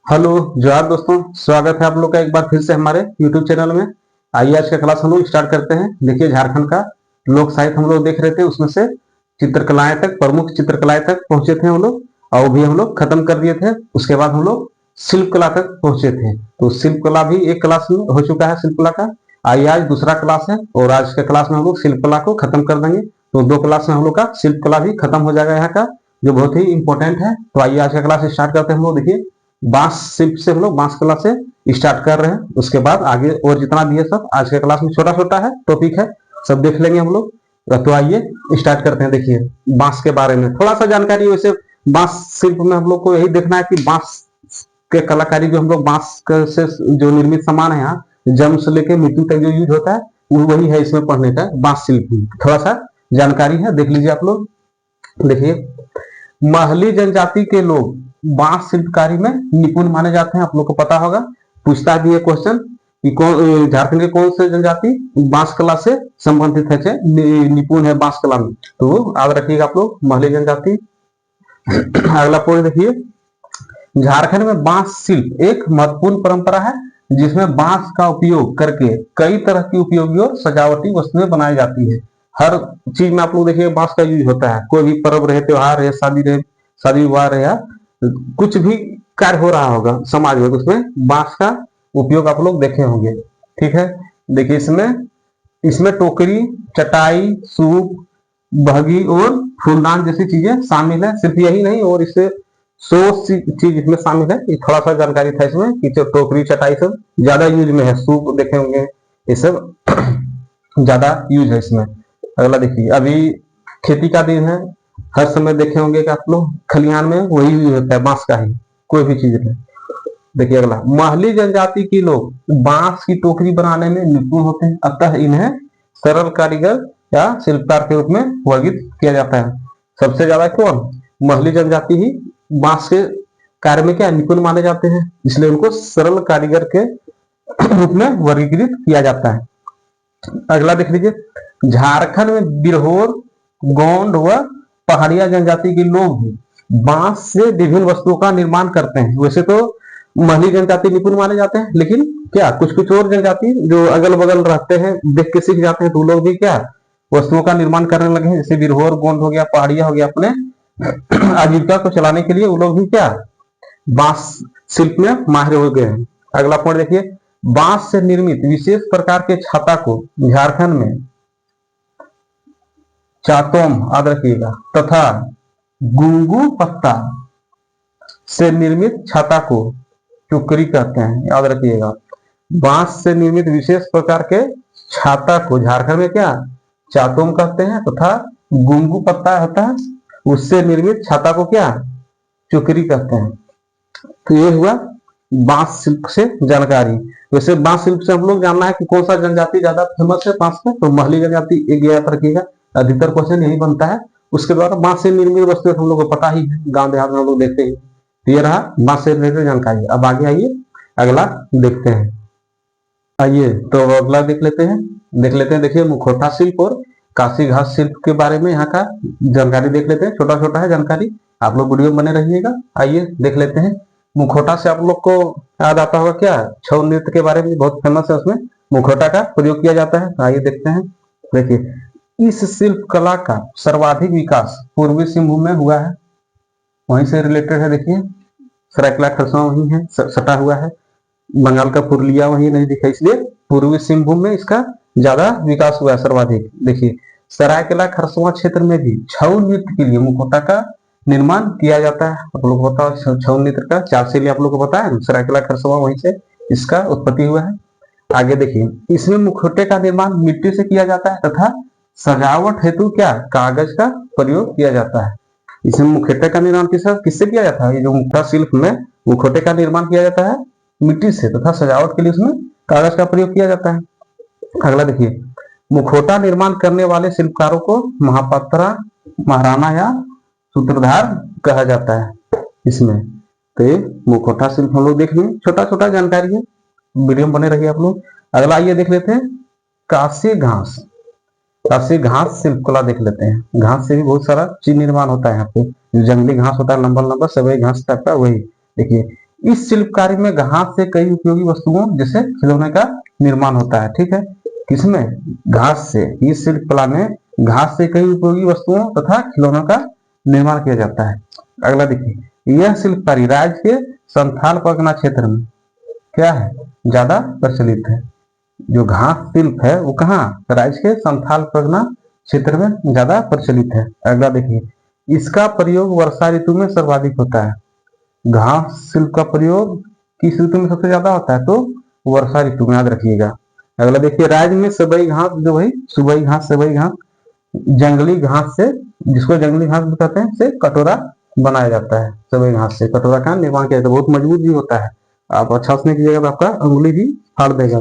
Hello जोहार दोस्तों, स्वागत है आप लोग का एक बार फिर से हमारे YouTube चैनल में। आइए आज का क्लास हम लोग स्टार्ट करते हैं। देखिए, झारखंड का लोक साहित्य हम लोग देख रहे थे, उसमें से चित्रकलाएं तक, प्रमुख चित्रकलाएं तक पहुंचे थे हम लोग, और वो भी हम लोग खत्म कर दिए थे। उसके बाद हम लोग शिल्प कला तक पहुंचे थे। तो शिल्प कला भी एक क्लास में हो चुका है, शिल्प कला का। आइए आज दूसरा क्लास है, और आज के क्लास में हम लोग शिल्प कला को खत्म कर देंगे। तो दो क्लास में हम लोग का शिल्प कला भी खत्म हो जाएगा यहाँ का, जो बहुत ही इंपॉर्टेंट है। तो आइए आज का क्लास स्टार्ट करते हैं हम लोग। देखिए, बांस शिल्प से हम लोग बांस कला से स्टार्ट कर रहे हैं। उसके बाद आगे और जितना भी है सब आज के क्लास में छोटा छोटा है, टॉपिक है, सब देख लेंगे हम लोग। तो आइए स्टार्ट करते हैं। देखिए, बांस के बारे में थोड़ा सा जानकारी। वैसे बांस शिल्प में हम लोग को यही देखना है कि बांस के कलाकारी, जो हम लोग बांस से जो निर्मित सामान है यहाँ, जन्म से लेकर मृत्यु तक जो यूज होता है, वो वही है इसमें पढ़ने का। बांस शिल्प में थोड़ा सा जानकारी है, देख लीजिए आप लोग। देखिए, महली जनजाति के लोग बांस शिल्पकारी में निपुण माने जाते हैं। आप लोग को पता होगा, पूछता भी है क्वेश्चन कि कौन झारखंड के कौन से जनजाति बांस कला से संबंधित है, निपुण है बांस कला में। तो याद रखिएगा आप लोग, महली जनजाति। अगला पॉइंट देखिए, झारखंड में बांस शिल्प एक महत्वपूर्ण परंपरा है, जिसमें बांस का उपयोग करके कई तरह की उपयोगी और सजावटी वस्तुएं बनाई जाती है। हर चीज में आप लोग देखिए बांस का यूज होता है। कोई भी पर्व रहे, त्योहार रहे, शादी विवाह रहे, या कुछ भी कार्य हो रहा होगा समाज में, तो उसमें बांस का उपयोग आप लोग देखे होंगे। ठीक है, देखिए इसमें इसमें टोकरी, चटाई, सूप, बहगी और फूलदान जैसी चीजें शामिल है। सिर्फ यही नहीं, और इससे 100 चीज इसमें शामिल है। ये थोड़ा सा जानकारी था इसमें कि जो टोकरी, चटाई सब ज्यादा यूज में है। सूप देखे होंगे, ये सब ज्यादा यूज है इसमें। अगला देखिए, अभी खेती का दिन है, हर समय देखे होंगे कि आप लोग खलिहान में वही यूज होता है, बांस का ही, कोई भी चीज में। देखिए अगला, महली जनजाति के लोग बांस की टोकरी बनाने में निपुण होते हैं, अतः इन्हें सरल कारीगर या शिल्पकार के रूप में वर्गीकृत किया जाता है। सबसे ज्यादा कौन? महली जनजाति ही बांस के कार्य में क्या निपुण माने जाते हैं, इसलिए उनको सरल कारीगर के रूप में वर्गीकृत किया जाता है। अगला देख लीजिए, झारखंड में बिरहोर, गोंड व पहाड़िया जनजाति के लोग भी बांस से विभिन्न वस्तुओं का निर्माण करते हैं। वैसे तो महली जनजाति निपुण माने जाते हैं, लेकिन क्या कुछ कुछ और जनजाति जो अगल बगल रहते हैं, देख के सीख जाते हैं, तो लोग भी क्या वस्तुओं का निर्माण करने लगे हैं। जैसे बिरहोर, गोंड हो गया, पहाड़िया हो गया, अपने आजीविका को चलाने के लिए वो लोग भी क्या बांस शिल्प में माहिर हो गए हैं। अगला पॉइंट देखिए, बांस से निर्मित विशेष प्रकार के छाता को झारखंड में चातोम, याद रखिएगा, तथा गुंगू पत्ता से निर्मित छाता को चुकरी कहते हैं, याद रखिएगा। बांस से निर्मित विशेष प्रकार के छाता को झारखंड में क्या चातोम कहते हैं, तथा गुंगू पत्ता होता है, उससे निर्मित छाता को क्या चुकरी कहते हैं। तो ये हुआ बांस शिल्प से जानकारी। वैसे बांस शिल्प से हम लोग जानना है कि कौन सा जनजाति ज्यादा फेमस है बांस में, तो महली जनजाति एक याद रखिएगा, अधिकतर क्वेश्चन यही बनता है। उसके द्वारा बांस से निर्मित वस्तु हम लोग को पता ही है, गांव देहात में हम लोग देखते हैं। तो ये रहा बांस से रिलेटेड जानकारी। अब आगे आइए अगला देखते हैं। आइए तो अगला देख लेते हैं। देखिए, मुखौटा शिल्प और काशी घास शिल्प के बारे में यहाँ का जानकारी देख लेते हैं। छोटा छोटा है जानकारी, आप लोग वीडियो बने रहिएगा। आइए देख लेते हैं। मुखौटा से आप लोग को याद आता होगा क्या, छऊ नृत्य के बारे में बहुत फेमस है, उसमें मुखौटा का प्रयोग किया जाता है। आइए देखते हैं। देखिए, इस शिल्प कला का सर्वाधिक विकास पूर्वी सिंहभूम में हुआ है, वहीं से रिलेटेड है। देखिए, सरायकेला खरसावां वहीं है, सटा हुआ है। बंगाल का पुरुलिया वहीं नहीं दिखा, इसलिए पूर्वी सिंहभूम में इसका ज्यादा विकास हुआ है, सर्वाधिक। देखिए, सरायकेला खरसावां क्षेत्र में भी छऊ नृत्य के लिए मुखौटा का निर्माण किया जाता है। आप लोग को पता है छऊ नृत्य का चारसेली, आप लोग को पता है, सरायकेला खरसावां वहीं से इसका उत्पत्ति हुआ है। आगे देखिए, इसमें मुखौटे का निर्माण मिट्टी से किया जाता है, तथा सजावट हेतु क्या कागज का प्रयोग किया जाता है। इसमें मुखौटे का निर्माण किससे किया जाता है? ये जो मुखौटा शिल्प में मुखौटे का निर्माण किया जाता है मिट्टी से, तथा सजावट के लिए उसमें कागज का प्रयोग किया जाता है। अगला देखिए, मुखौटा निर्माण करने वाले शिल्पकारों को महापात्रा, महाराणा या सूत्रधार कहा जाता है इसमें। तो ये मुखौटा शिल्प हम लोग देख लिए, छोटा छोटा जानकारी है, वीडियो में बने रहिए आप लोग। अगला आइए देख लेते हैं, काशी घास शिल्प कला देख लेते हैं। घास से भी बहुत सारा चीज निर्माण होता है यहाँ पे, जंगली घास होता है, लंबा लंबा सभी घास टाइप का, वही देखिए इस शिल्पकारी में घास से कई उपयोगी वस्तुओं जैसे खिलौने का निर्माण होता है। ठीक है, किसमें? घास से। इस शिल्पकला में घास से कई उपयोगी वस्तुओं तथा खिलौनों का निर्माण किया जाता है। अगला देखिए, यह शिल्पकारी राज्य के संथाल परगना क्षेत्र में क्या है, ज्यादा प्रचलित है। जो घास शिल्प है वो कहाँ, राज्य के संथाल परगना क्षेत्र में ज्यादा प्रचलित है। अगला देखिए, इसका प्रयोग वर्षा ऋतु में सर्वाधिक होता है। घास शिल्प का प्रयोग किस ऋतु में सबसे ज्यादा होता है, तो वर्षा ऋतु में, याद रखिएगा। अगला देखिए, राज्य में सबई घास, जो भाई सुबई घास, सबई घास जंगली घास से, जिसको जंगली घास भी कहते हैं, से कटोरा बनाया जाता है। सबई घास से कटोरा का निर्माण किया जाता है, बहुत मजबूत भी होता है। आप अच्छा से नहीं कीजिएगा तो आपका अंगुली भी फाड़ देगा।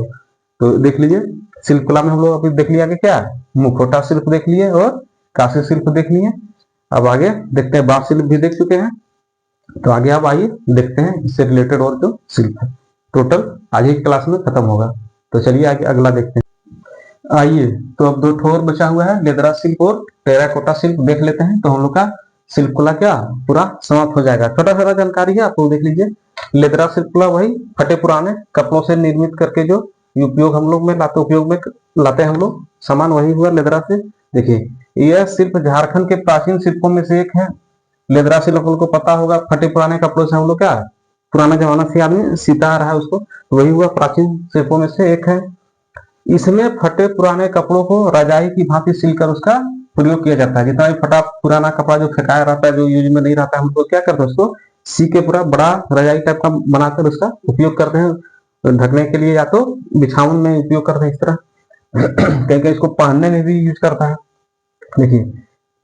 तो देख लीजिए, शिल्पकला में हम लोग अभी देख लिया कि क्या, मुखौटा शिल्प देख लिए और कांस्य शिल्प देख लिए। अब आगे देखते हैं, बांस शिल्प भी देख चुके हैं। तो आगे आप आइए देखते हैं इससे रिलेटेड और जो शिल्प है। टोटल आज ही क्लास में खत्म होगा। तो चलिए आगे अगला देखते हैं। आइए, तो अब 2 ठोर बचा हुआ है, लेदरा शिल्प और टेराकोटा शिल्प देख लेते हैं। तो हम लोग का शिल्पकला क्या पूरा समाप्त हो जाएगा। छोटा छोटा जानकारी है, आप लोग देख लीजिए। लेदरा शिल्पकला वही फटे पुराने कपड़ों से निर्मित करके जो उपयोग हम लोग में लाते, उपयोग में लाते हैं हम लोग, सामान वही हुआ लेदरा से। देखिए, यह शिल्प झारखंड के प्राचीन शिल्पों में से एक है। लेदरा शिल्प को पता होगा, फटे पुराने कपड़ों से हम लोग क्या, पुराना जमाना से आदमी सीता आ रहा है उसको, तो वही हुआ प्राचीन शिल्पों में से एक है। इसमें फटे पुराने कपड़ों को रजाई की भांति सिलकर उसका प्रयोग किया जाता है। जितना भी फटा पुराना कपड़ा जो फेंकाया रहता है, जो यूज में नहीं रहता है, हम लोग क्या करते हैं, उसको सी के पूरा बड़ा रजाई टाइप का बनाकर उसका उपयोग करते हैं ढकने के लिए, या तो बिछावन में उपयोग करते हैं इस तरह। कहीं कहीं इसको पहनने में भी यूज करता है। देखिए,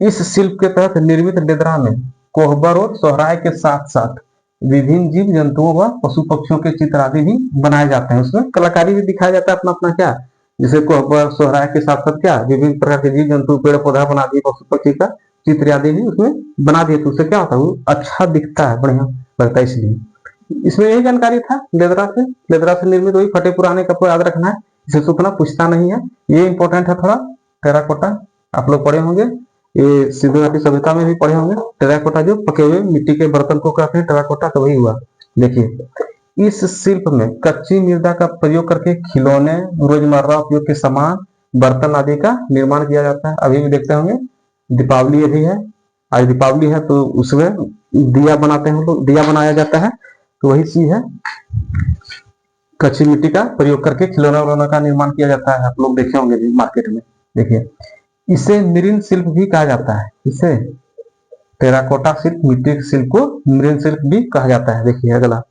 इस शिल्प के तहत निर्मित लेदरा में कोहबर और सोहराय के साथ साथ विभिन्न जीव जंतुओं व पशु पक्षियों के चित्र आदि भी बनाए जाते हैं। उसमें कलाकारी भी दिखाया जाता है अपना अपना, क्या जैसे कोहबर सोहराय के साथ साथ क्या विभिन्न प्रकार के जीव जंतु पेड़ पौधा बना दिए, पशु पक्षी का चित्र आदि भी उसमें बना दिए। तो उससे क्या होता है, वो अच्छा दिखता है, बढ़िया लगता है। इसलिए इसमें यही जानकारी था लेदरा से निर्मित वही फटे पुराने कपड़े, याद रखना है, इसे उतना पूछता नहीं है, ये इंपॉर्टेंट है थोड़ा। टेराकोटा आप लोग पढ़े होंगे, ये सिंधु घाटी सभ्यता में भी पढ़े होंगे। टेराकोटा जो पके हुए मिट्टी के बर्तन को कहते हैं टेराकोटा, तो वही हुआ। देखिए, इस शिल्प में कच्ची मृदा का प्रयोग करके खिलौने, रोजमर्रा उपयोग के सामान, बर्तन आदि का निर्माण किया जाता है। अभी भी देखते होंगे, दीपावली अभी है, आज दीपावली है, तो उसमें दिया बनाते हैं लोग, दिया बनाया जाता है। तो वही चीज है, कच्ची मिट्टी का प्रयोग करके खिलौना उलौना का निर्माण किया जाता है। आप लोग देखे होंगे मार्केट में। देखिए, इसे मृन शिल्प भी कहा जाता है। इसे टेराकोटा शिल्प, मिट्टी के शिल्प को मृन शिल्प भी कहा जाता है। देखिए अगला,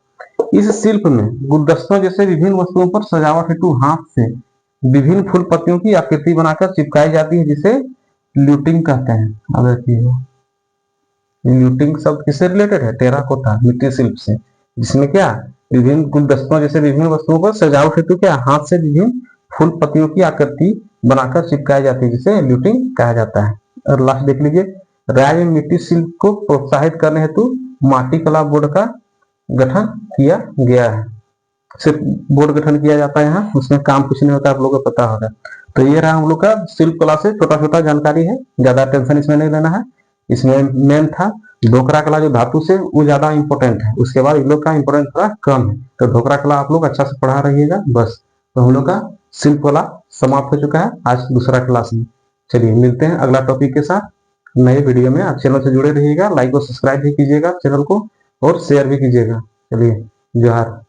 इस शिल्प में गुलदस्तों जैसे विभिन्न वस्तुओं पर सजावट हेतु हाथ से विभिन्न फूल पत्तियों की आकृति बनाकर चिपकाई जाती है, जिसे ल्यूटिंग कहते हैं। अब देखिए, ल्यूटिंग शब्द किससे रिलेटेड है, टेराकोटा मिट्टी शिल्प से, जिसमें क्या विभिन्न गुलदस्तों जैसे विभिन्न वस्तुओं पर सजावट हेतु क्या हाथ से विभिन्न फूल पत्तियों की आकृति बनाकर चिपकाई जाती है, जिसे ल्यूटिंग कहा जाता है। और लास्ट देख लीजिए, राज्य में मिट्टी शिल्प को प्रोत्साहित करने हेतु माटी कला बोर्ड का गठन किया गया है। सिर्फ बोर्ड गठन किया जाता है यहाँ, उसमें काम कुछ नहीं होता, आप लोगों को पता होगा। तो ये रहा हम लोग का शिल्प कला से छोटा छोटा जानकारी है, ज्यादा टेंशन इसमें नहीं लेना है। इसमें मेन था ढोकरा कला, जो धातु से वो ज्यादा इंपॉर्टेंट है, उसके बाद इन लोग का इंपॉर्टेंट थोड़ा कम है। तो ढोकरा कला आप लोग अच्छा से पढ़ा रहिएगा बस। तो हम लोग का शिल्प कला समाप्त हो चुका है आज दूसरा क्लास में। चलिए मिलते हैं अगला टॉपिक के साथ नए वीडियो में। आप चैनल से जुड़े रहिएगा, लाइक और सब्सक्राइब भी कीजिएगा चैनल को, और शेयर भी कीजिएगा। चलिए, जोहार।